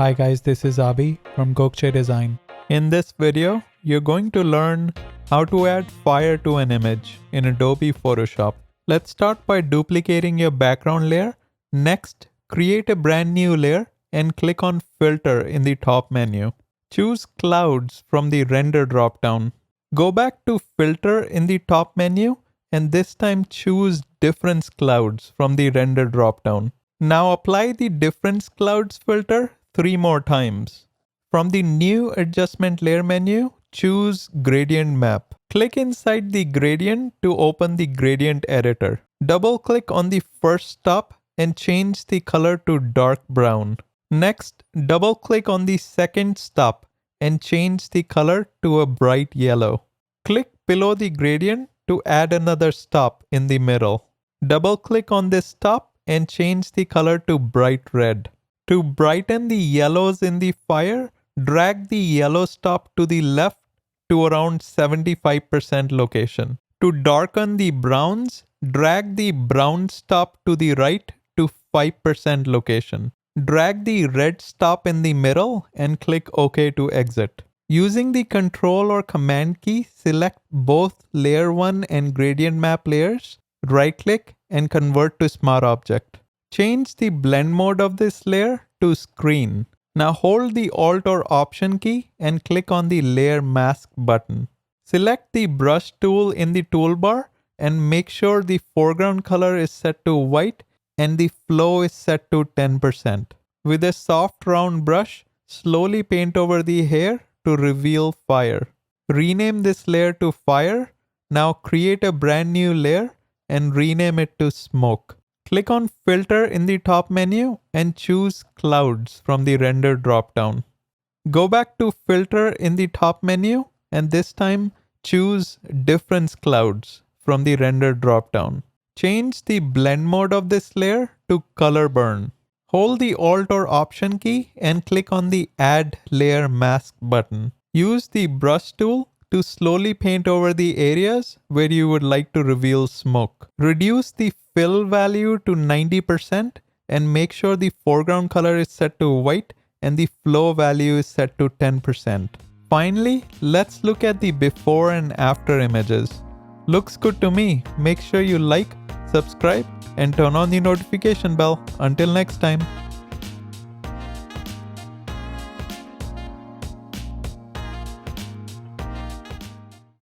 Hi guys, this is Abi from Gokche Design. In this video, you're going to learn how to add fire to an image in Adobe Photoshop. Let's start by duplicating your background layer. Next, create a brand new layer and click on Filter in the top menu. Choose Clouds from the Render dropdown. Go back to Filter in the top menu and this time choose Difference Clouds from the Render dropdown. Now apply the Difference Clouds filter 3 more times. From the New Adjustment Layer menu, choose Gradient Map. Click inside the gradient to open the gradient editor. Double-click on the first stop and change the color to dark brown. Next, double-click on the second stop and change the color to a bright yellow. Click below the gradient to add another stop in the middle. Double-click on this stop and change the color to bright red. To brighten the yellows in the fire, drag the yellow stop to the left to around 75% location. To darken the browns, drag the brown stop to the right to 5% location. Drag the red stop in the middle and click OK to exit. Using the Control or Command key, select both Layer 1 and Gradient Map layers, right-click and convert to Smart Object. Change the blend mode of this layer to Screen. Now hold the Alt or Option key and click on the Layer Mask button. Select the brush tool in the toolbar and make sure the foreground color is set to white and the flow is set to 10%. With a soft round brush, slowly paint over the hair to reveal fire. Rename this layer to Fire. Now create a brand new layer and rename it to Smoke. Click on Filter in the top menu and choose Clouds from the Render dropdown. Go back to Filter in the top menu and this time choose Difference Clouds from the Render dropdown. Change the blend mode of this layer to Color Burn. Hold the Alt or Option key and click on the Add Layer Mask button. Use the brush tool to slowly paint over the areas where you would like to reveal smoke. Reduce the fill value to 90% and make sure the foreground color is set to white and the flow value is set to 10%. Finally, let's look at the before and after images. Looks good to me. Make sure you like, subscribe, and turn on the notification bell. Until next time.